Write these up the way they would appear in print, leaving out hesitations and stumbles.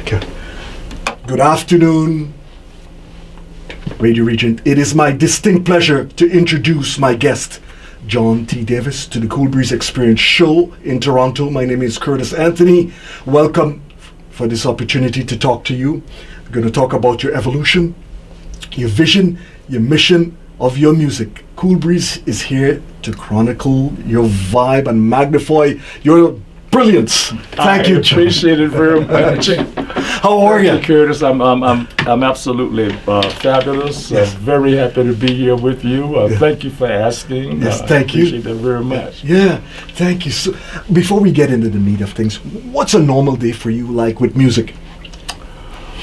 Okay. Good afternoon, Radioregent. It is my distinct pleasure to introduce my guest, John T. Davis, to the KoolBreeze Experience show in Toronto. My name is Curtis Anthony. Welcome for this opportunity to talk to you. We're going to talk about your evolution, your vision, your mission of your music. KoolBreeze is here to chronicle your vibe and magnify your brilliance. Thank you, John. Appreciate it very much. How are you? Curtis? I'm absolutely fabulous. Yes. Very happy to be here with you. Thank you for asking. Yes, thank you. Appreciate that very much. Yeah, thank you. So, before we get into the meat of things, what's a normal day for you like with music?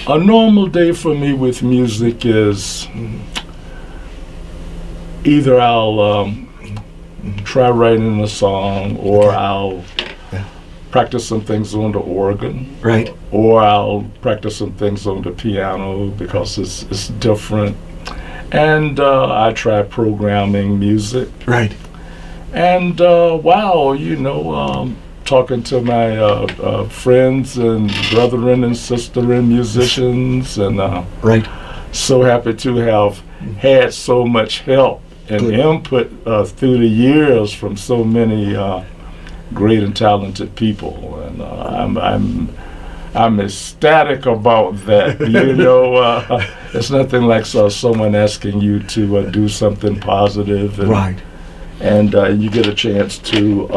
A normal day for me with music is either I'll try writing a song, or Okay. I'll practice some things on the organ, Right. or I'll practice some things on the piano because it's different. And I try programming music. Right. And talking to my friends and brethren and sister musicians, and Right. so happy to have had so much help and Good. input through the years from so many great and talented people, and I'm ecstatic about that. It's nothing like someone asking you to do something positive, and, Right. and you get a chance to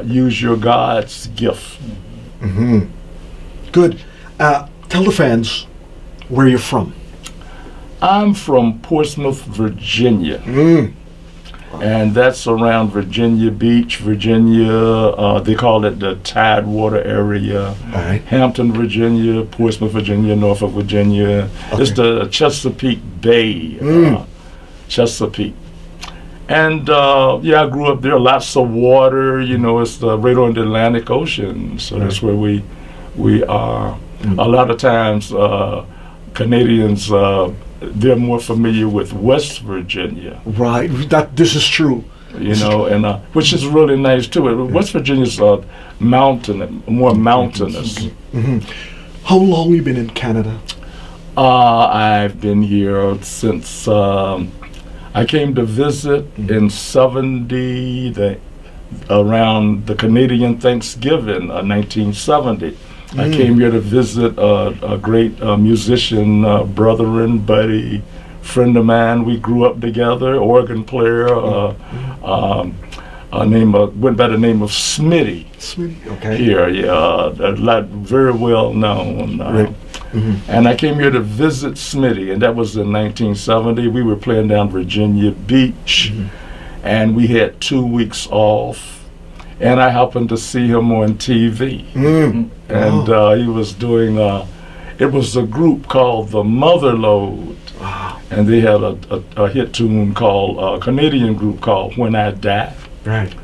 use your God's gift. Mm-hmm. Good. Tell the fans where you're from. I'm from Portsmouth, Virginia. Mm. And that's around Virginia Beach, Virginia. They call it the Tidewater area. All right. Hampton, Virginia, Portsmouth, Virginia, Norfolk, Virginia. Okay. It's the Chesapeake Bay, Chesapeake. And I grew up there. Lots of water. It's right on the Atlantic Ocean. So that's where we are. A lot of times, Canadians, they're more familiar with West Virginia. Right. This is true. And which is really nice too. West Virginia's more mountainous. Mm-hmm. How long you been in Canada? I've been here since I came to visit in '70, around the Canadian Thanksgiving, 1970. I came here to visit a great musician, brother and buddy, friend of mine. We grew up together, organ player, went by the name of Smitty. Smitty, okay. Here, very well known. Right. And I came here to visit Smitty, and that was in 1970. We were playing down Virginia Beach, and we had 2 weeks off. And I happened to see him on TV. And he was doing, it was a group called the Motherlode. And they had a hit tune called, a Canadian group called When I Die. Right.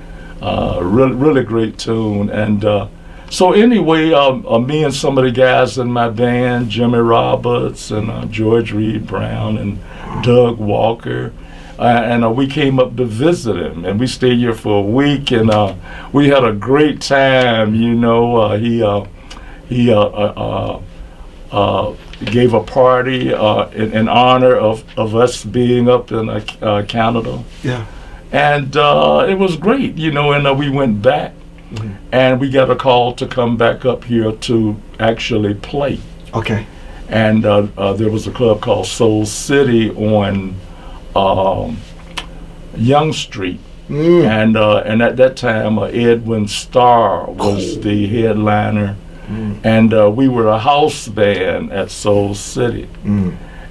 Really great tune. And so anyway, me and some of the guys in my band, Jimmy Roberts and George Reed Brown and Doug Walker, and we came up to visit him, and we stayed here for a week, and we had a great time. He gave a party in honor of us being up in Canada. Yeah. And it was great, and we went back, and we got a call to come back up here to actually play. Okay. And there was a club called Soul City on Young Street, and at that time Edwin Starr was the headliner, and we were a house band at Soul City,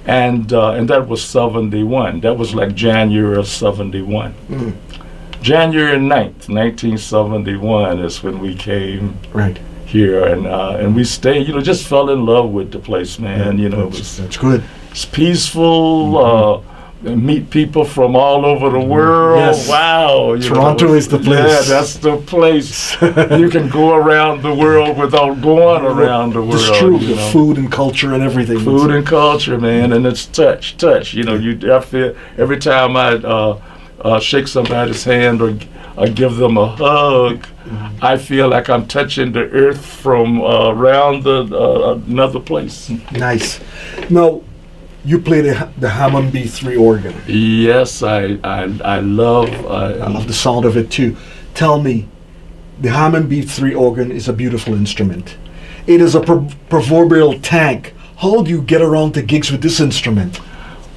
and that was '71. That was like January of '71. January 9th, 1971 is when we came here, and we stayed. Just fell in love with the place, man. That's good. It's peaceful. Meet people from all over the world. Yes. Wow. Toronto is the place. Yeah, that's the place. You can go around the world without going around the world. It's true. The food and culture and everything. Food and culture, man, and it's touch. I feel every time I shake somebody's hand or give them a hug, I feel like I'm touching the earth from around another place. Nice. Now, you play the Hammond B3 organ. Yes, I love. I love the sound of it too. Tell me, the Hammond B3 organ is a beautiful instrument. It is a proverbial tank. How do you get around to gigs with this instrument?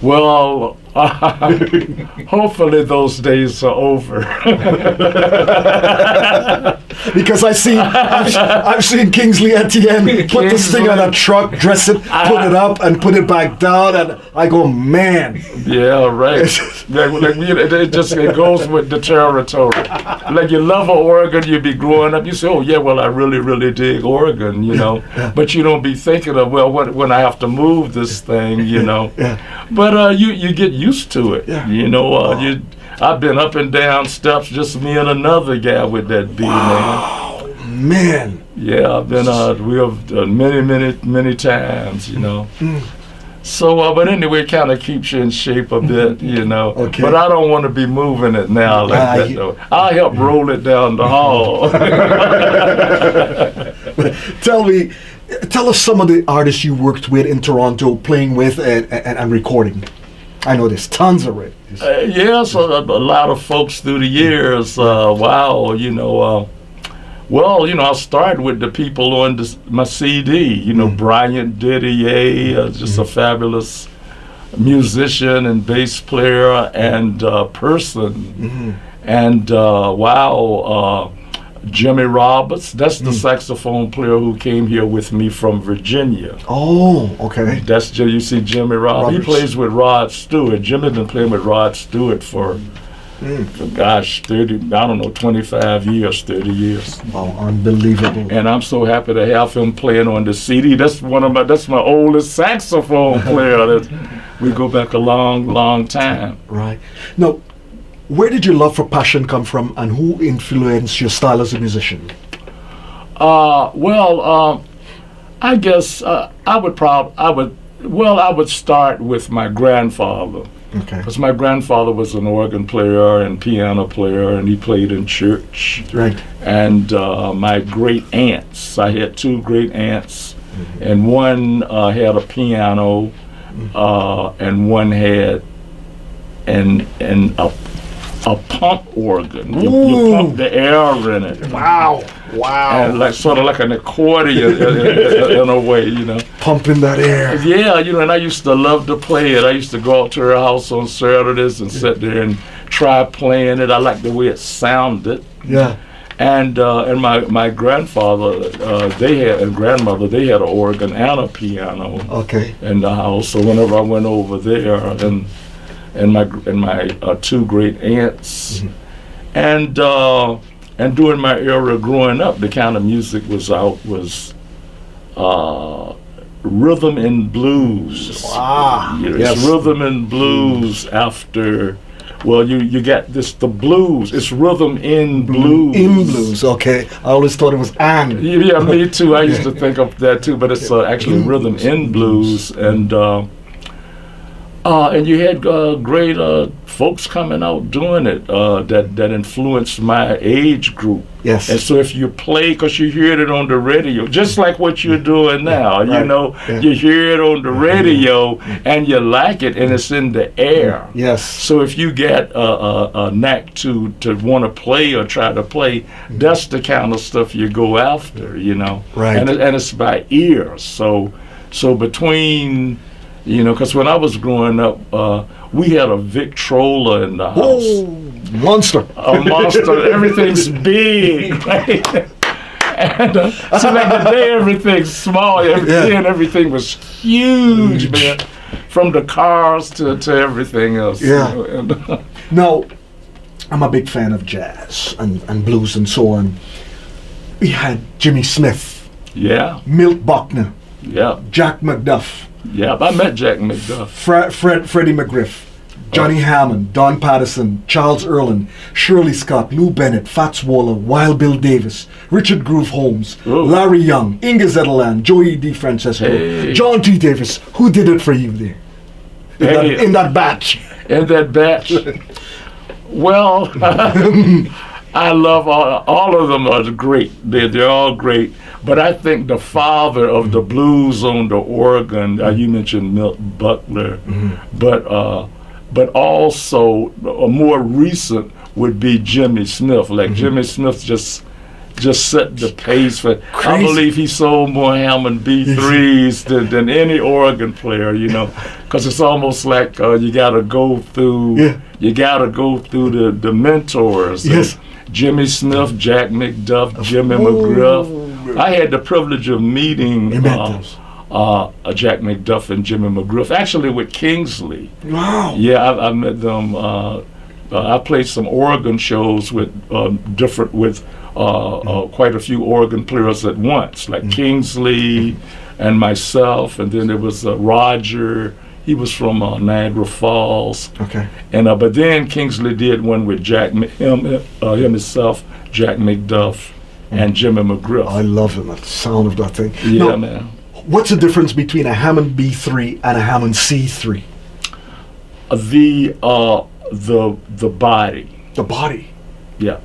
Well, hopefully those days are over. Because I've seen Kingsley Etienne put this thing on a truck, dress it, put it up, and put it back down, and I go, man. Yeah, right. It goes with the territory. Like you love an organ, you be growing up, you say, oh yeah, well I really, really dig organ, you know. But you don't be thinking of, well, when I have to move this thing, you know. But you get used to it, you know. I've been up and down steps, just me and another guy with that B, man. Yeah, I've been we have done many times, you know. So, but anyway, it kind of keeps you in shape a bit, you know. Okay. But I don't want to be moving it now like that, though. I'll help roll it down the hall. Tell us some of the artists you worked with in Toronto, playing with and recording. I know there's tons of it. Yes, a lot of folks through the years. Wow, you know. Well, you know, I started with the people on my CD. You know, Bryant Didier, just a fabulous musician and bass player and person. And wow, Jimmy Roberts, that's the saxophone player who came here with me from Virginia. Oh, okay. That's, you see Jimmy Roberts. He plays with Rod Stewart. Jimmy's been playing with Rod Stewart for, gosh, 25 years, 30 years. Wow, unbelievable. And I'm so happy to have him playing on the CD. That's my oldest saxophone player. We go back a long, long time. Right. Now, where did your love for passion come from, and who influenced your style as a musician? I guess I would start with my grandfather. Okay. Because my grandfather was an organ player and piano player, and he played in church. Right. And my great aunts, I had two great aunts, and one had a piano, and one had a pump organ. You pump the air in it. Wow. And like sort of like an accordion in a way, you know. Pumping that air. Yeah, you know, and I used to love to play it. I used to go out to her house on Saturdays and sit there and try playing it. I liked the way it sounded. Yeah. And my grandfather, grandmother, they had an organ and a piano. Okay. In the house. So whenever I went over there, and my two great aunts, and during my era growing up, the kind of music was rhythm and blues. Wow. You know, yes. It's rhythm and blues after. Well, you get the blues. It's rhythm in blues. In blues, okay. I always thought it was and. Yeah, me too. I used to think of that too, but it's actually rhythm in blues, and you had great folks coming out doing it that influenced my age group. Yes. And so if you play, because you hear it on the radio, just like what you're doing now, right. You know, you hear it on the radio and you like it and it's in the air. Yes. So if you get a knack to want to play or try to play, that's the kind of stuff you go after, you know. Right. And it's by ear. So between, you know, because when I was growing up, we had a Victrola in the house. Oh, monster. A monster. Everything's big, right? And so back in the day, everything's small. Then everything was huge, man. From the cars to everything else. Yeah. You know? And, now, I'm a big fan of jazz and blues and so on. We had Jimmy Smith. Yeah. Milt Buckner. Yeah. Jack McDuff. Yeah, I met Jack McDuff. Freddie McGriff. Johnny Hammond, Don Patterson, Charles Erlin, Shirley Scott, Lou Bennett, Fats Waller, Wild Bill Davis, Richard Groove Holmes, Larry Young, Inga Zetterland, Joey DeFrancesco, John T. Davis. Who did it for you there? In that batch? In that batch? Well, I love all of them are great. They're all great. But I think the father of the blues on the organ, you mentioned Milt Buckler, but also a more recent would be Jimmy Smith. Like Jimmy Smith just set the pace for. Crazy. I believe he sold more Hammond B3s than any organ player, you know, because it's almost like you got to go through. Yeah. You got to go through the mentors. Yes. Jimmy Smith, Jack McDuff, Jimmy McGruff. I had the privilege of meeting Jack McDuff and Jimmy McGruff, actually with Kingsley. Wow. Yeah, I met them. I played some organ shows with quite a few organ players at once, like Kingsley and myself, and then there was Roger. He was from Niagara Falls. Okay. And but then Kingsley did one with himself, Jack McDuff, and Jimmy McGriff. I love him. The sound of that thing. Yeah, now, man. What's the difference between a Hammond B3 and a Hammond C3? The body. The body. Yeah.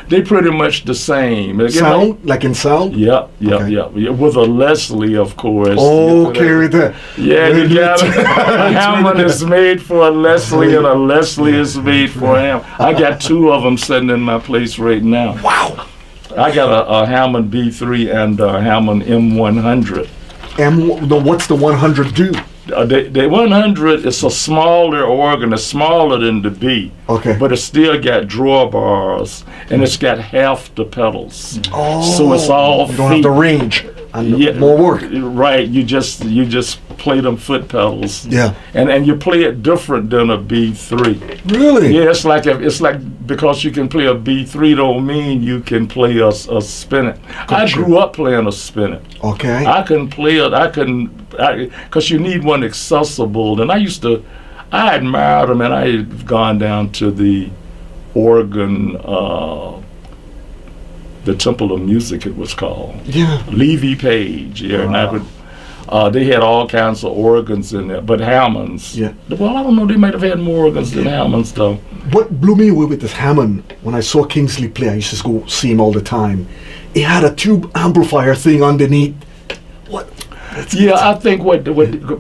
They pretty much the same. Sound? Like in sound? Yeah. With a Leslie, of course. Okay, right there. Yeah, you got it. A Hammond is made for a Leslie, and a Leslie is made for him. I got two of them sitting in my place right now. Wow. I got a Hammond B3 and a Hammond M100. What's the 100 do? The 100 is a smaller organ. It's smaller than the B. Okay. But it's still got drawbars, and it's got half the pedals. Oh. So it's all you don't have the range and more work. Right. You just play them foot pedals. Yeah. And you play it different than a B3. Really? Yeah. It's like because you can play a B3 don't mean you can play a spinet. Gotcha. I grew up playing a spinet. Okay. I can play it. Because you need one accessible. And I admired them, and I had gone down to the organ, the Temple of Music it was called. Yeah. Levy Page, yeah. And I would, they had all kinds of organs in there, but Hammonds. Yeah. Well, I don't know, they might have had more organs than Hammonds, though. What blew me away with this Hammond, when I saw Kingsley play, I used to go see him all the time. He had a tube amplifier thing underneath. What? I think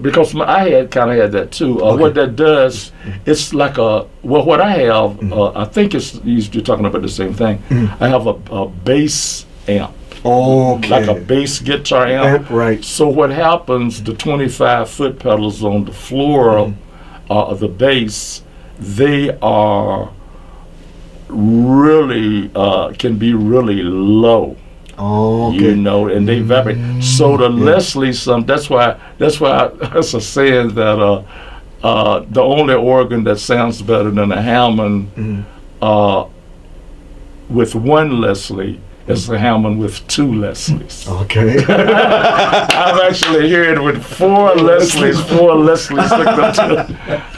because I had kind of had that too. What that does, it's like what I have. I think you're talking about the same thing. I have a bass amp. Okay. Like a bass guitar amp. Right. So what happens? The 25 foot pedals on the floor of the bass, they are really can be really low. Oh, okay. You know, and they vibrate. So the Leslie, that's why it's a saying that the only organ that sounds better than a Hammond with one Leslie is a Hammond with two Leslies. Okay. I've actually heard with four Leslies hooked up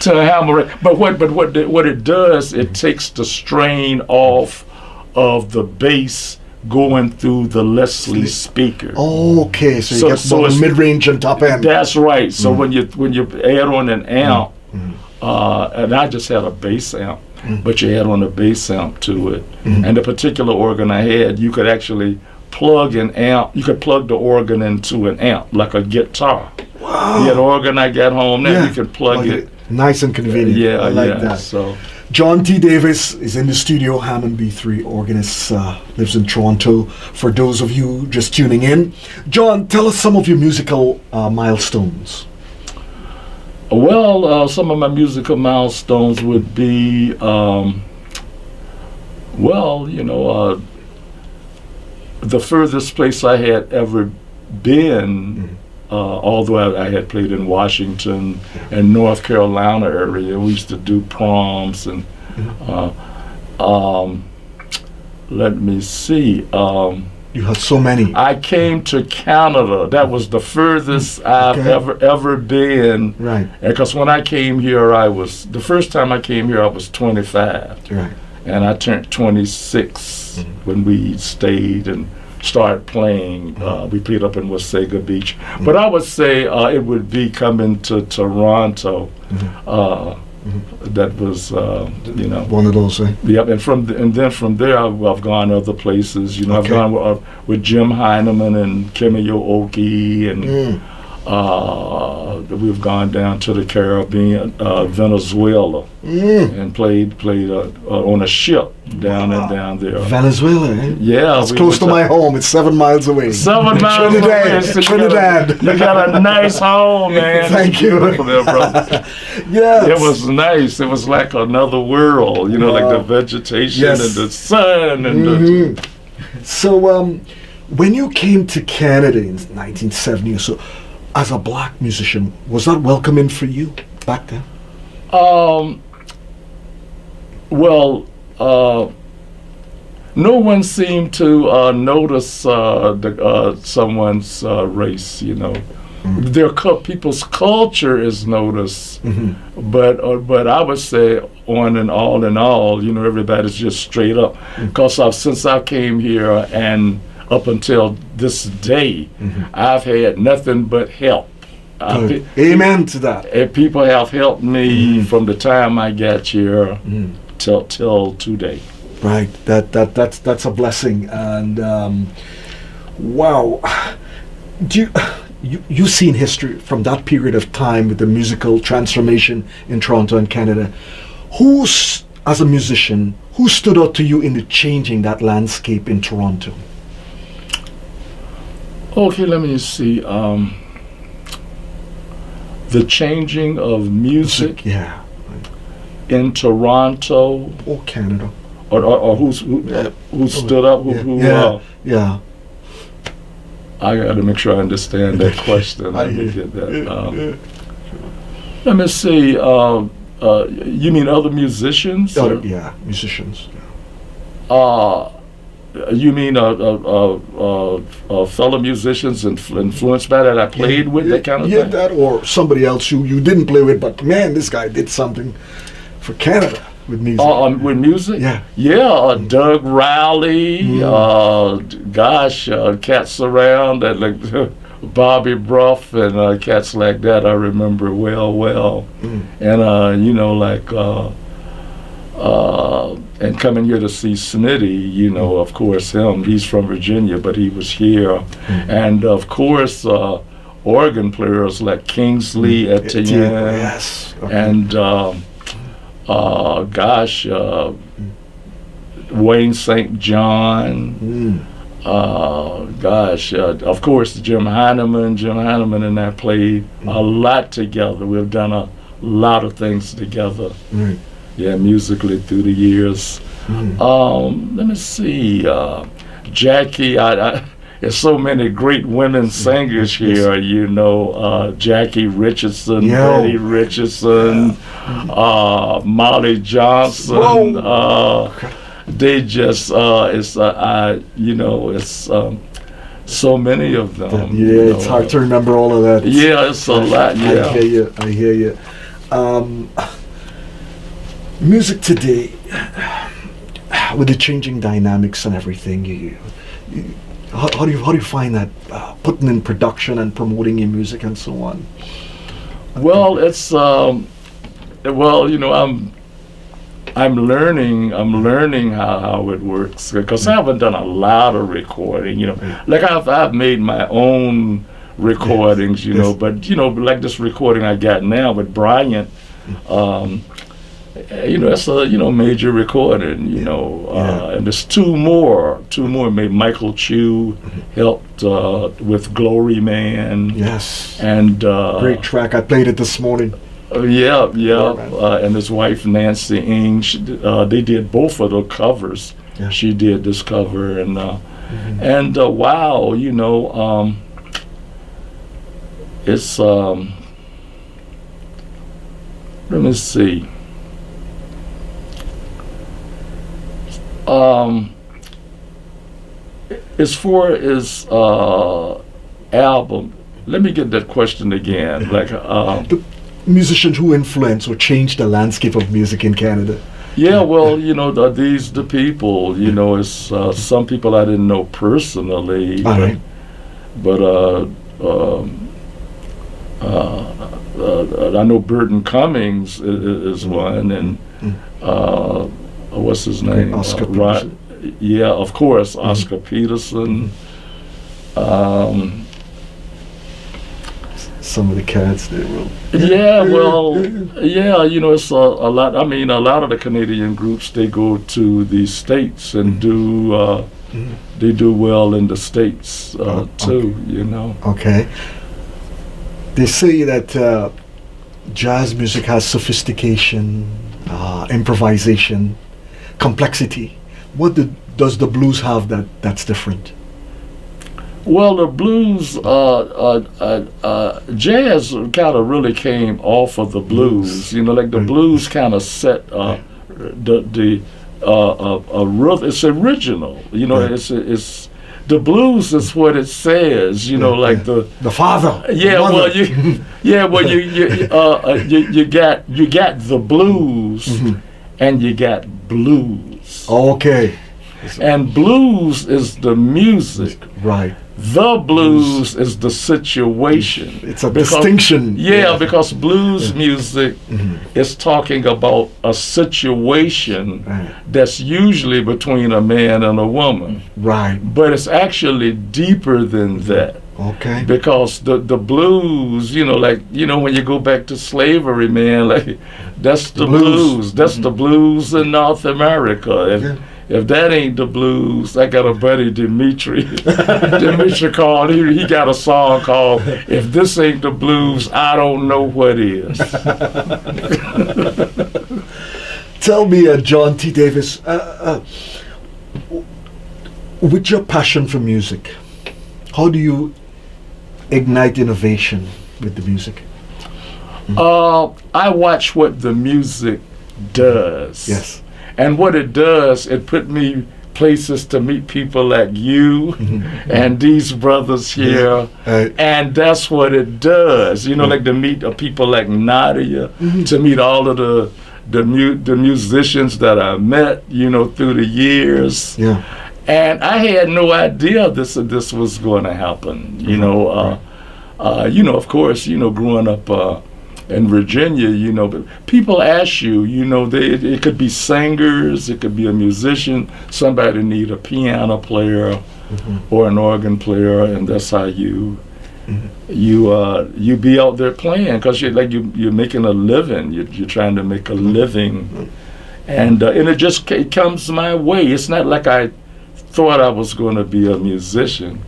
to a Hammond. But what it does, it takes the strain off of the bass going through the Leslie speaker. Okay, so you get both mid-range and top end. That's right. So when you add on an amp, and I just had a bass amp, but you add on a bass amp to it, and the particular organ I had, you could actually plug an amp. You could plug the organ into an amp like a guitar. Wow. Yeah, the organ I got home now, you could plug it. Nice and convenient. Yeah, I like that. So. John T. Davis is in the studio, Hammond B3 organist, lives in Toronto. For those of you just tuning in, John, tell us some of your musical milestones. Well, some of my musical milestones would be, the furthest place I had ever been, although I had played in Washington and North Carolina area. We used to do proms and let me see. You had so many. I came to Canada. That was the furthest I've ever been. Right. Because when I came here, the first time I came here, I was 25. Right. And I turned 26 when we stayed and started playing. We played up in Wasaga Beach. But I would say it would be coming to Toronto. That was, One of those, eh? Yep. And then from there, I've gone other places. I've Okay. gone with Jim Heineman and Kemi Oki, and we've gone down to the Caribbean, Venezuela, and played on a ship down there. Venezuela, eh? Yeah, It's close to my home. It's 7 miles away. 7 miles Trinidad, away. So Trinidad. You got a nice home, man. Thank you. Beautiful there, brother. Yes. It was nice. It was like another world, like the vegetation Yes. and the sun and So, when you came to Canada in 1970 or so, as a black musician, was that welcoming for you back then? No one seemed to notice someone's race. People's culture is noticed, but I would say on and all in all, everybody's just straight up. Because since I came here and up until this day, I've had nothing but help. Amen to that. And people have helped me from the time I got here till today. Right. That's a blessing. And wow, you've seen history from that period of time with the musical transformation in Toronto and Canada. As a musician, who stood out to you in the changing that landscape in Toronto? Okay, let me see. The changing of music Yeah. in Toronto, Or Canada. or who stood up? Yeah. I got to make sure I understand that question. Let me get that. Let me see. You mean other musicians? Yeah, musicians. You mean fellow musicians influenced by that I played with, that kind of Yeah, thing? that or somebody else who you didn't play with, but man, this guy did something for Canada with music. With music? Yeah. Yeah, Doug Rowley, cats around that like Bobby Bruff and cats like that I remember well. And and coming here to see Smitty, of course he's from Virginia, but he was here. And of course organ players like Kingsley Etienne, Yes. and Wayne St. John, of course Jim Heineman and I played a lot together. We've done a lot of things together. Yeah, musically through the years. Let me see, Jackie. There's so many great women singers here. Jackie Richardson, Betty Richardson, Molly Johnson. They just it's so many of them. It's hard to remember all of that. Yeah, it's a lot. Yeah, I hear you. Music today, with the changing dynamics and everything, how do you find that putting in production and promoting your music and so on? Well, it's I'm learning how it works, because I haven't done a lot of recording. Like I've made my own recordings, but like this recording I got now with Bryant. It's a major recording, and there's two more. Maybe Michael Chu helped with Glory Man. Yes, and great track. I played it this morning. And his wife Nancy Ng. They did both of the covers. Yeah. She did this cover, and wow, it's let me see. As far as album, let me get that question again. Like the musicians who influence or change the landscape of music in Canada. Yeah, well, the people. It's some people I didn't know personally, but I know Burton Cummings is one, and what's his name? Oscar Peterson. Yeah, of course, Oscar Peterson. Some of the cats they wrote. Yeah, well, yeah, it's a lot. I mean, a lot of the Canadian groups, they go to the States and they do well in the States too, Okay. They say that jazz music has sophistication, improvisation, complexity. What does the blues have that's different? Well, the blues, jazz kind of really came off of the blues. Like the blues kind of set the rhythm. It's original. It's the blues is what it says. Like the father. Yeah, the well, you got the blues, and you got blues. Okay. And blues is the music. Right. The blues is the situation. It's a distinction. Yeah, because blues music is talking about a situation that's usually between a man and a woman. Right. But it's actually deeper than that. Okay. Because the blues, when you go back to slavery, man, like that's the blues. That's the blues in North America. If that ain't the blues, I got a buddy, Dimitri. Dimitri called, he got a song called, If This Ain't the Blues, I Don't Know What Is. Tell me, John T. Davis, with your passion for music, how do you ignite innovation with the music? I watch what the music does. Yes. And what it does, it put me places to meet people like you and these brothers here. And that's what it does. Like to meet people like Nadia, to meet all of the musicians that I met, through the years. Yeah. And I had no idea this was going to happen. Of course, growing up in Virginia, but people ask you, it could be singers, it could be a musician, somebody need a piano player or an organ player, and that's how you be out there playing, because you're making a living, you're trying to make a living, and it comes my way. It's not like I thought I was going to be a musician.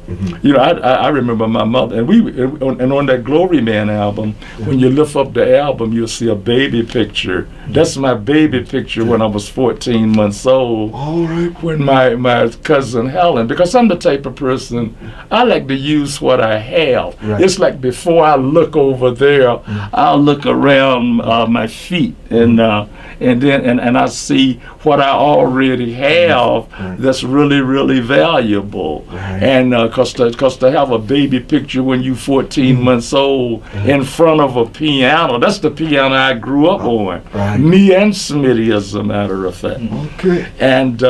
I remember my mother, and on that Glory Man album, when you lift up the album, you'll see a baby picture. That's my baby picture when I was 14 months old. All right. When my cousin Helen, because I'm the type of person, I like to use what I have. Right. It's like before I look over there, I'll look around my feet, and then I see what I already have that's really valuable. And because to have a baby picture when you 14 months old in front of a piano, that's the piano I grew up on. Me and Smitty, as a matter of fact. Okay. And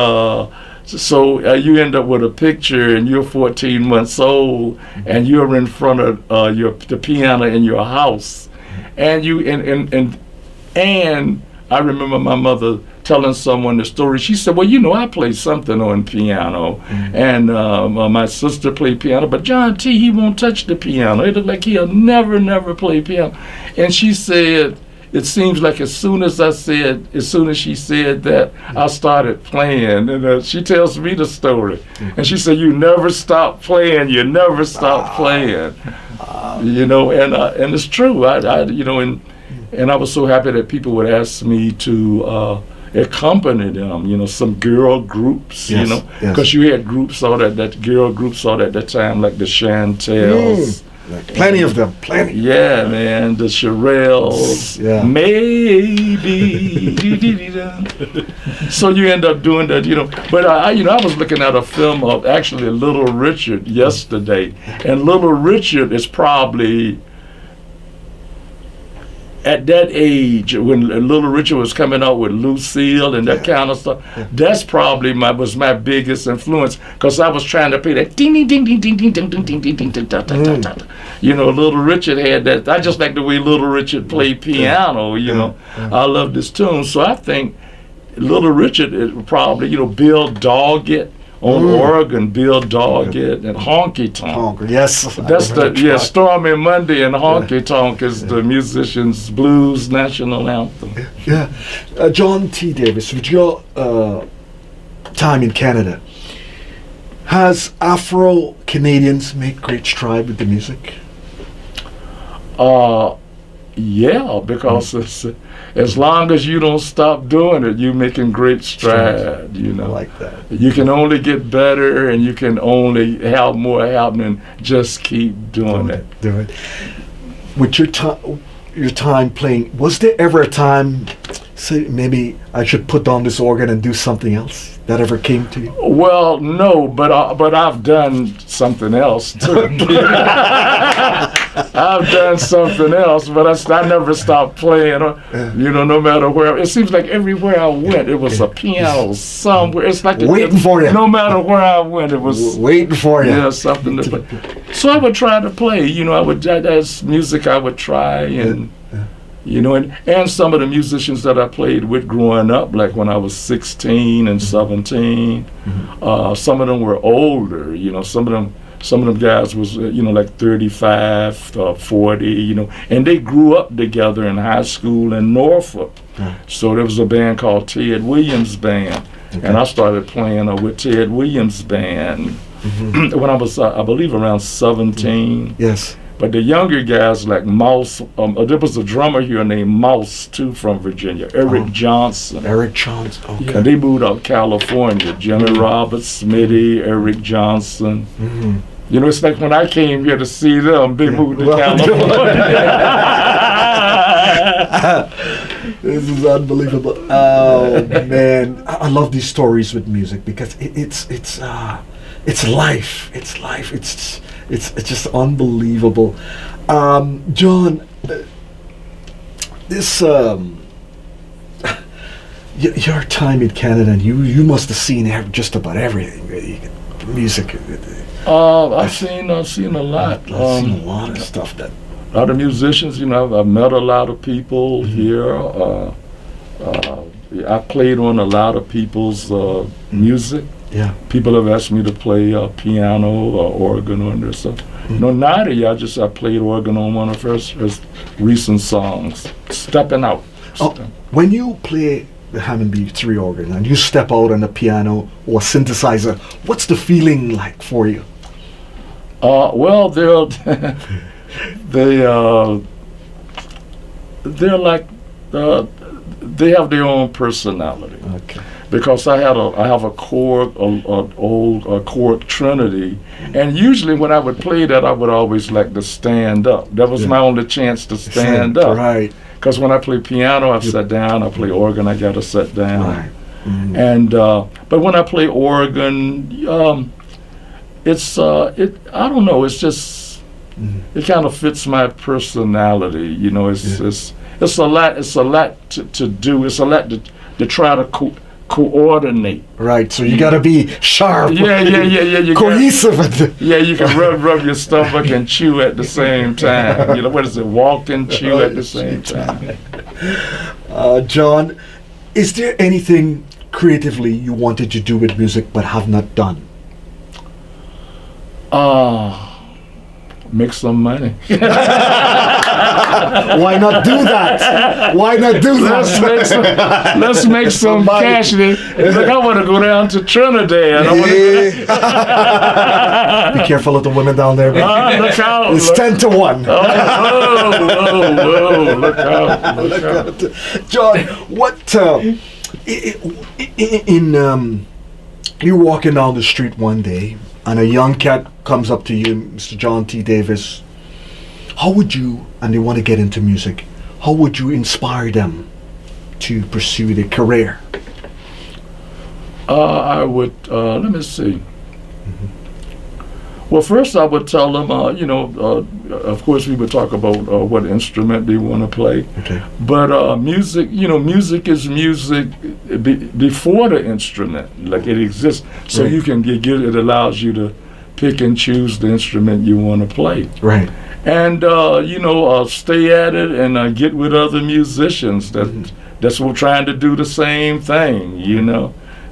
so you end up with a picture, and you're 14 months old, and you're in front of the piano in your house, and and I remember my mother telling someone the story. She said, well, I play something on piano, and my sister played piano, but John T., he won't touch the piano. It looked like he'll never play piano. And she said, it seems like as soon as she said that, I started playing. And she tells me the story. And she said, you never stop playing, you never stop playing. And it's true. And I was so happy that people would ask me to accompany them, some girl groups, because you had groups out at that girl groups out at that time, like the Chantels. Plenty of them, plenty. Yeah, man, the Shirelles, maybe. So you end up doing that, But I was looking at a film of actually Little Richard yesterday, and Little Richard is probably at that age, when Little Richard was coming out with Lucille and that kind of stuff, that's probably was my biggest influence, because I was trying to play that ding ding ding ding ding ding ding ding ding ding ding ding da da da da. You know, Little Richard had that. I just like the way Little Richard played piano. You know, I love this tune. So I think Little Richard is probably, you know, Bill Doggett on organ, Bill Doggett, and Honky Tonk. Yes. That's Stormy Monday and Honky Tonk is the musicians' blues national anthem. Yeah. John T. Davis, with your time in Canada, has Afro-Canadians made great stride with the music? Yeah, because it's, as long as you don't stop doing it, you're making great stride. You know, I like that. You can only get better, and you can only have more happening. Just keep doing it. Do it. With your time playing, was there ever a time, say maybe I should put down this organ and do something else? That ever came to you? Well, no, but I've done something else too. I've done something else, but I never stopped playing. You know, no matter where. It seems like everywhere I went, it was a piano somewhere. It's like waiting for you. No matter where I went, it was waiting for you. Yeah, something to play. So I would try to play. You know, that's music I would try, and you know, and some of the musicians that I played with growing up, like when I was 16 and 17, some of them were older. You know, some of them guys was, you know, like 35, 40, you know, and they grew up together in high school in Norfolk. So there was a band called Ted Williams Band, and I started playing with Ted Williams Band when I was, I believe, around 17. Yes. But the younger guys like Mouse, there was a drummer here named Mouse too from Virginia, Eric Johnson. Eric Johnson, okay. Yeah, they moved out California. Jimmy Roberts, Smitty, Eric Johnson. You know, it's like when I came here to see them, they moved to California. This is unbelievable. Oh man, I love these stories with music because it's life. It's life. It's just unbelievable. John, this your time in Canada, and you must have seen just about everything. Music. I've seen a lot. I've seen a lot of stuff. A lot of musicians. You know, I've met a lot of people here. I played on a lot of people's music. Yeah. People have asked me to play piano or organ on their stuff. No, Nadia, I played organ on one of her recent songs, Stepping Out. When you play the Hammond B3 organ and you step out on the piano or synthesizer, what's the feeling like for you? Well, they're like they have their own personality. Okay. Because I have a old Korg Trinity, and usually when I would play that, I would always like to stand up. That was my only chance to stand up. Right. Because when I play piano, I sit down. I play organ, I got to sit down. Right. And but when I play organ, it's I don't know. It's just it kind of fits my personality. You know, it's a lot. It's a lot to do. It's a lot to try to coordinate. Right, so you gotta be sharp. Yeah. You cohesive. You can rub your stomach and chew at the same time. You know, what is it? Walk and chew at the same time. John, is there anything creatively you wanted to do with music but have not done? Make some money. Why not do that? Why not do that? Let's make some cash. Look, I want to go down to Trinidad. Be careful of the women down there. Look out. It's 10 to 1. Whoa, look out. Look out. John, what you're walking down the street one day and a young cat comes up to you, Mr. John T. Davis, how would you, and they want to get into music, how would you inspire them to pursue their career? I would, let me see. Well, first I would tell them, of course we would talk about what instrument they want to play. Okay. But music, music is music before the instrument, like it exists. So Right. you can it allows you to pick and choose the instrument you want to play. Right. And, stay at it and get with other musicians that's what trying to do the same thing,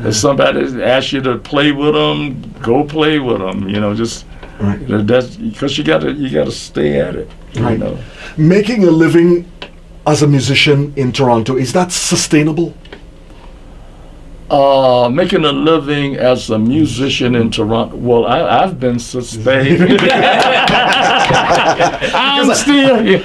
If somebody asks you to play with them, go play with them, just Right. that's because you gotta stay at it, Right. Making a living as a musician in Toronto, is that sustainable? Making a living as a musician in Toronto. Well, I've been sustained. I'm still here.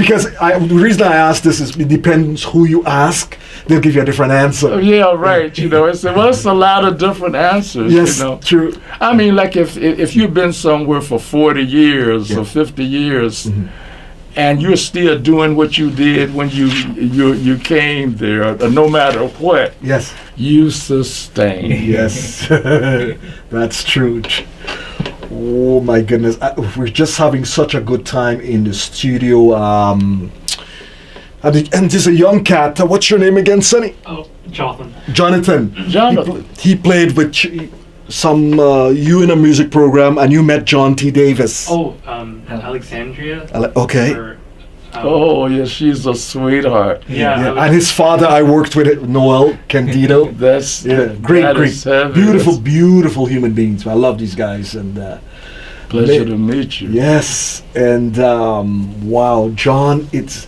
Because the reason I ask this is it depends who you ask. They'll give you a different answer. Yeah, right. It's a lot of different answers. Yes, true. I mean, like if you've been somewhere for 40 years or 50 years, and you're still doing what you did when you came there, no matter what. Yes. You sustain. Yes, that's true. Oh my goodness, we're just having such a good time in the studio. And there's a young cat. What's your name again, Sonny? Oh, Jonathan. Jonathan. He played with you in a music program, and you met John T. Davis. Oh, Alexandria. Okay. Or, Oh, yeah, she's a sweetheart. Yeah. And his father, I worked with it, Noel Candido. That's great. Heaven. Beautiful human beings. I love these guys, and pleasure to meet you. Yes, and wow, John, it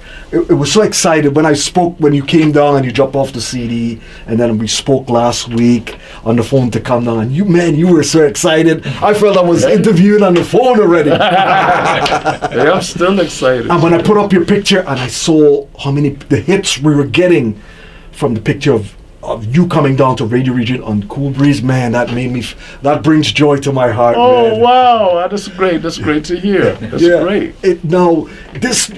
was so excited when you came down and you dropped off the CD, and then we spoke last week on the phone to come down. And you were so excited. I felt I was interviewed on the phone already. Yeah, I'm still excited. And when I put up your picture and I saw the hits we were getting from the picture of you coming down to Radioregent on KoolBreeze, man, that brings joy to my heart. Oh, man. wow, that's great. That's great to hear. That's great.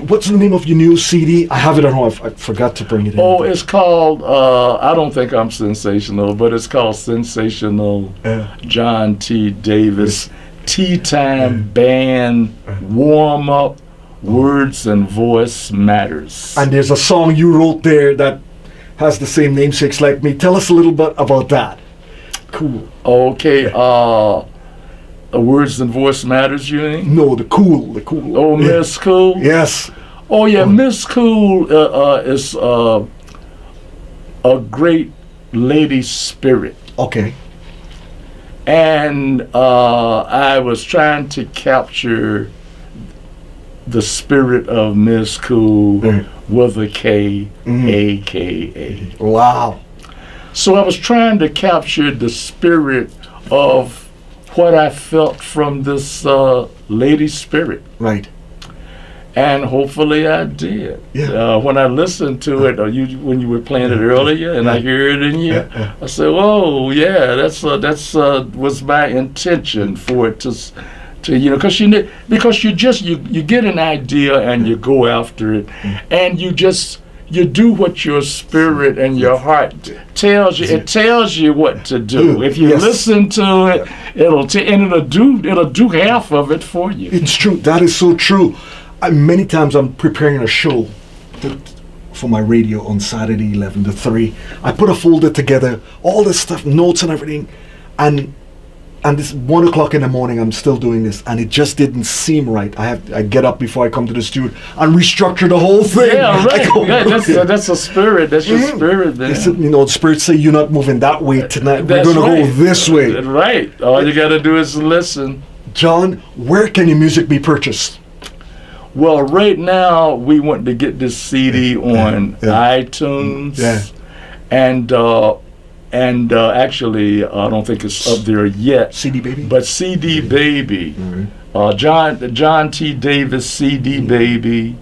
What's the name of your new CD? I have it at home. I forgot to bring it in. Oh, it's called, I don't think I'm sensational, but it's called Sensational John T. Davis Tea Time Band Warm Up Words and Voice Matters. And there's a song you wrote there that has the same namesakes like me. Tell us a little bit about that. Cool. Okay, Words and Voice Matters, you mean? No, the cool. Oh, Miss Cool? Yes. Oh, yeah, Miss Cool is a great lady spirit. Okay. And I was trying to capture the spirit of Miss Cool with a K, A-K-A. Wow. So I was trying to capture the spirit of what I felt from this lady spirit. Right. And hopefully I did. Yeah. When I listened to it, when you were playing it earlier, and I hear it in you, I said, "Oh, yeah, that's was my intention for it to because you get an idea and you go after it, and you do what your spirit and your heart tells you. It tells you what to do. If you listen to it, it'll do half of it for you. It's true. That is so true. Many times I'm preparing a show for my radio on Saturday 11 to 3. I put a folder together, all this stuff, notes and everything, and it's 1 o'clock in the morning. I'm still doing this, and it just didn't seem right. I get up before I come to the studio and restructure the whole thing. Yeah, right. That's a spirit. That's your spirit, man. The spirits say you're not moving that way tonight. We're going to go this way. Right. All you got to do is listen. John, where can your music be purchased? Well, right now we want to get this CD on iTunes, and actually I don't think it's up there yet. CD Baby, but CD Baby, John T. Davis CD Baby,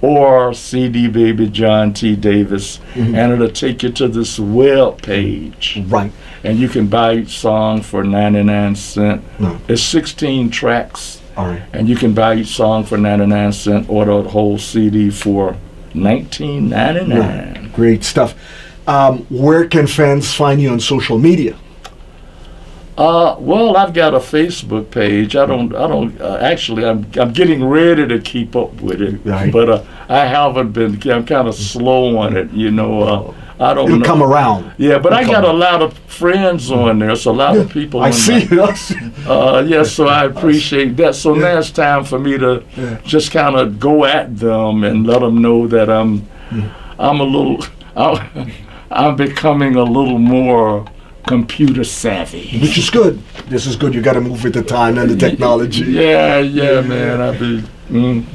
or CD Baby John T. Davis, and it'll take you to this web page. Right. And you can buy each song for 99 cents. It's 16 tracks. All right. And you can buy each song for 99 cents, or the whole CD for $19.99. Right. Great stuff. Where can fans find you on social media? Well, I've got a Facebook page. Actually, I'm getting ready to keep up with it, Right. but I haven't been. I'm kind of slow on it, you know. I don't It'll know. come around. Yeah, but I It'll got come a lot of friends on there, so a lot of people. I on see. Yes, so I appreciate that. So now it's time for me to just kind of go at them and let them know that I'm a little, I'm becoming a little more computer savvy. Which is good. This is good. You got to move with the time and the technology. Yeah, man. I be.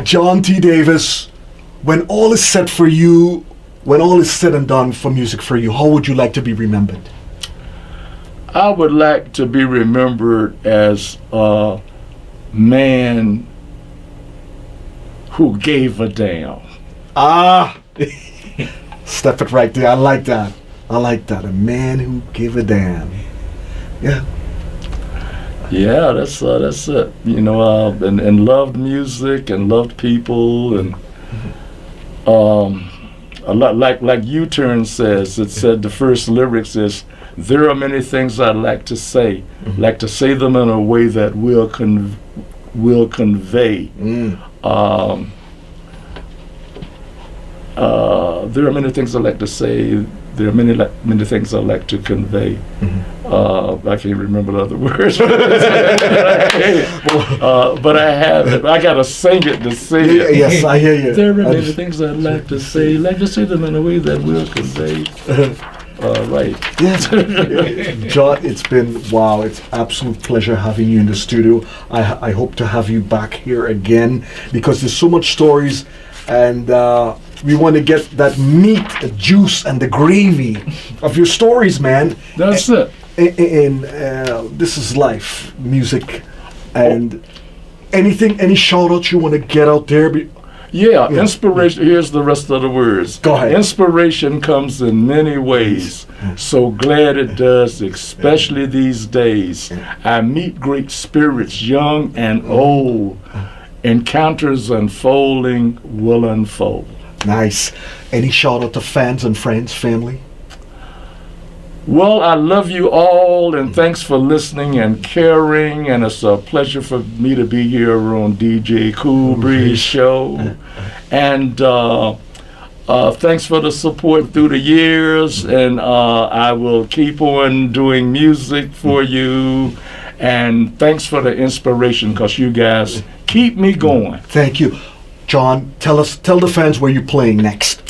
John T. Davis, when all is said for you, when all is said and done for music for you, how would you like to be remembered? I would like to be remembered as a man who gave a damn. Step it right there. I like that. I like that. A man who gave a damn. Yeah. Yeah, that's it. You know, and loved music and loved people and a lot like U-Turn says. It said the first lyrics is, "There are many things I'd like to say, like to say them in a way that will convey." There are many things I like to say. There are many things I like to convey. I can't remember the other words, but I have it. I gotta sing it to sing it. Yes, I hear you. There are many things I'd like to say them in a way that will convey. Right. Yes. John, it's been, wow, it's absolute pleasure having you in the studio. I hope to have you back here again because there's so much stories and we want to get that meat, the juice, and the gravy of your stories, man. That's it. And this is life, music, and any shout outs you want to get out there? Yeah, inspiration. Here's the rest of the words. Go ahead. Inspiration comes in many ways. So glad it does, especially these days. I meet great spirits, young and old. Encounters unfolding will unfold. Nice. Any shout out to fans and friends, family? Well, I love you all, and thanks for listening and caring. And it's a pleasure for me to be here on DJ KoolBreeze show. And thanks for the support through the years. And I will keep on doing music for you. And thanks for the inspiration, because you guys keep me going. Thank you. John, tell the fans where you're playing next.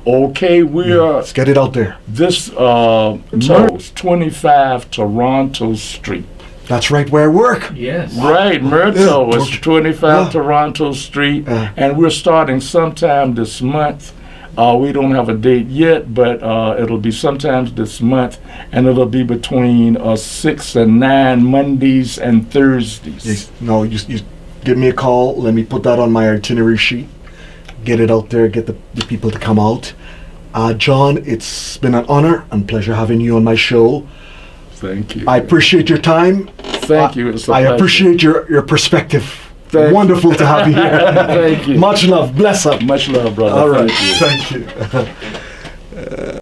Okay, we are. Let's get it out there. This March 25 Toronto Street. That's right where I work. Yes. Right, Myrtle. Yeah. It's 25 Toronto Street, and we're starting sometime this month. We don't have a date yet, but it'll be sometime this month, and it'll be between 6 and 9 Mondays and Thursdays. Yes. No, you give me a call. Let me put that on my itinerary sheet. Get it out there. Get the people to come out. John, it's been an honor and pleasure having you on my show. Thank you. I appreciate your time. Thank you. It's a I pleasure. appreciate your perspective. Thank you. Wonderful to have you here. Thank you. Much love. Bless up. Much love, brother. All right. Thank you. Thank you.